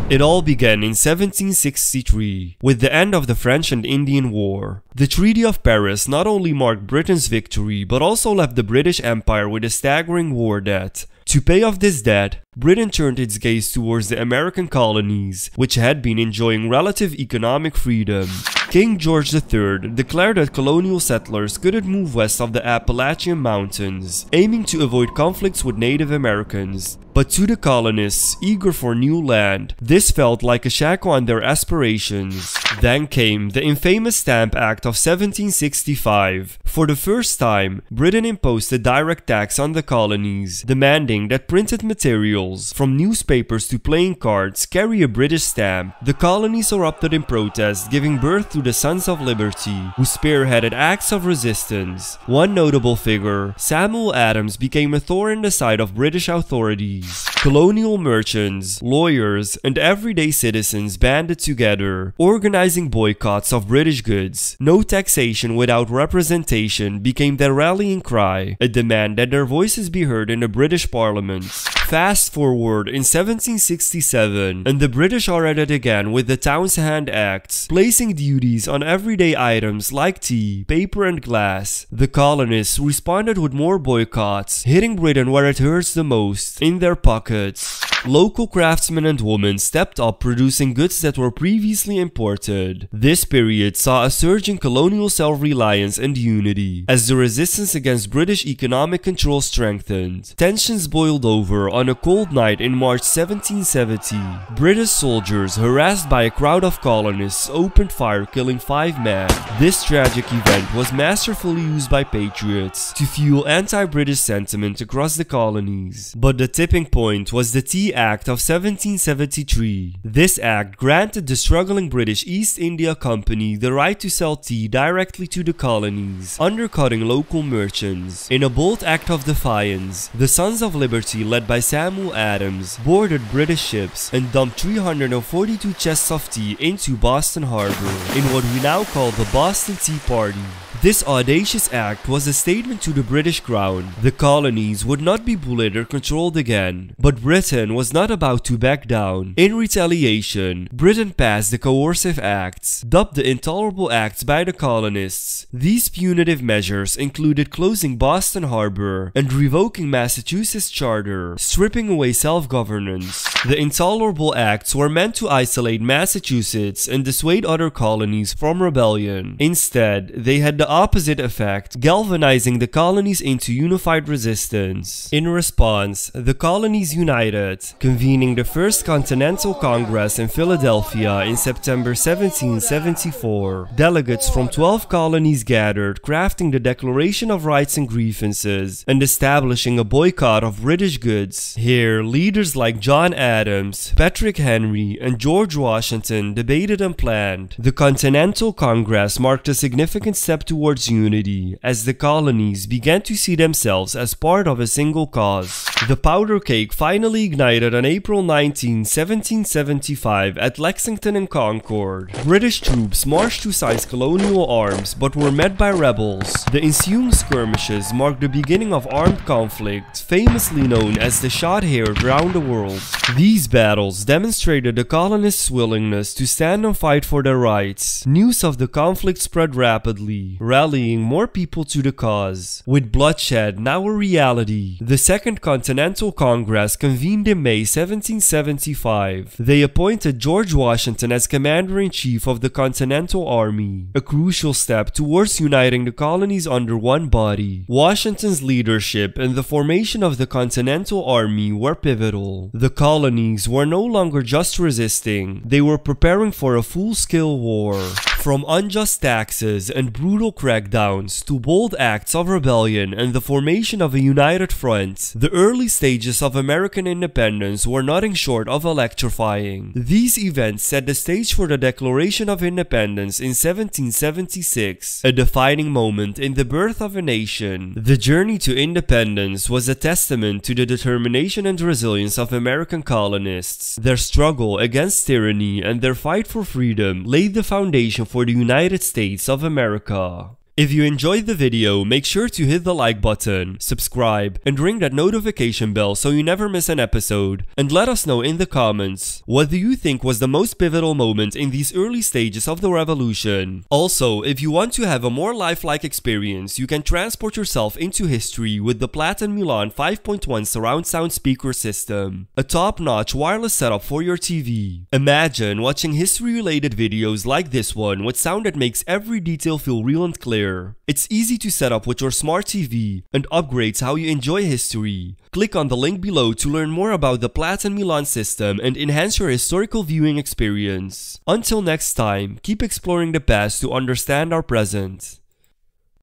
It all began in 1763, with the end of the French and Indian War. The Treaty of Paris not only marked Britain's victory, but also left the British Empire with a staggering war debt. To pay off this debt, Britain turned its gaze towards the American colonies, which had been enjoying relative economic freedom. King George III declared that colonial settlers couldn't move west of the Appalachian Mountains, aiming to avoid conflicts with Native Americans. But to the colonists, eager for new land, this felt like a shackle on their aspirations. Then came the infamous Stamp Act of 1765. For the first time, Britain imposed a direct tax on the colonies, demanding that printed materials, from newspapers to playing cards, carry a British stamp. The colonies erupted in protest, giving birth to the Sons of Liberty, who spearheaded acts of resistance. One notable figure, Samuel Adams, became a thorn in the side of British authorities. Colonial merchants, lawyers, and everyday citizens banded together, organizing boycotts of British goods. No taxation without representation became their rallying cry, a demand that their voices be heard in the British Parliament. Fast forward in 1767, and the British are at it again with the Townshend Acts, placing duties on everyday items like tea, paper, and glass. The colonists responded with more boycotts, hitting Britain where it hurts the most, in their pockets. Local craftsmen and women stepped up, producing goods that were previously imported. This period saw a surge in colonial self-reliance and unity, as the resistance against British economic control strengthened. Tensions boiled over on a cold night in March 1770. British soldiers, harassed by a crowd of colonists, opened fire, killing 5 men. This tragic event was masterfully used by patriots to fuel anti-British sentiment across the colonies. But the tipping point was the Tea Act of 1773. This act granted the struggling British East India Company the right to sell tea directly to the colonies, undercutting local merchants. In a bold act of defiance, the Sons of Liberty, led by Samuel Adams, boarded British ships and dumped 342 chests of tea into Boston Harbor, in what we now call the Boston Tea Party. This audacious act was a statement to the British Crown. The colonies would not be bullied or controlled again, but Britain was not about to back down. In retaliation, Britain passed the Coercive Acts, dubbed the Intolerable Acts by the colonists. These punitive measures included closing Boston Harbor and revoking Massachusetts' charter, stripping away self-governance. The Intolerable Acts were meant to isolate Massachusetts and dissuade other colonies from rebellion. Instead, they had the opposite effect, galvanizing the colonies into unified resistance. In response, the colonies united, convening the First Continental Congress in Philadelphia in September 1774. Delegates from 12 colonies gathered, crafting the Declaration of Rights and Grievances and establishing a boycott of British goods. Here, leaders like John Adams, Patrick Henry, and George Washington debated and planned. The Continental Congress marked a significant step towards unity, as the colonies began to see themselves as part of a single cause. The powder cake finally ignited on April 19, 1775 at Lexington and Concord. British troops marched to seize colonial arms but were met by rebels. The ensuing skirmishes marked the beginning of armed conflict, famously known as the Shot-Haired Round the World. These battles demonstrated the colonists' willingness to stand and fight for their rights. News of the conflict spread rapidly, rallying more people to the cause. With bloodshed now a reality, the Second Continental Congress convened in May 1775. They appointed George Washington as Commander-in-Chief of the Continental Army, a crucial step towards uniting the colonies under one body. Washington's leadership and the formation of the Continental Army were pivotal. The colonies were no longer just resisting, they were preparing for a full-scale war. From unjust taxes and brutal crackdowns to bold acts of rebellion and the formation of a united front, the early stages of American independence were nothing short of electrifying. These events set the stage for the Declaration of Independence in 1776, a defining moment in the birth of a nation. The journey to independence was a testament to the determination and resilience of American colonists. Their struggle against tyranny and their fight for freedom laid the foundation for the United States of America. If you enjoyed the video, make sure to hit the like button, subscribe, and ring that notification bell so you never miss an episode. And let us know in the comments, what do you think was the most pivotal moment in these early stages of the revolution? Also, if you want to have a more lifelike experience, you can transport yourself into history with the Platt & Milan 5.1 surround sound speaker system, a top-notch wireless setup for your TV. Imagine watching history-related videos like this one with sound that makes every detail feel real and clear. It's easy to set up with your smart TV and upgrades how you enjoy history. Click on the link below to learn more about the Platt & Milan system and enhance your historical viewing experience. Until next time, keep exploring the past to understand our present.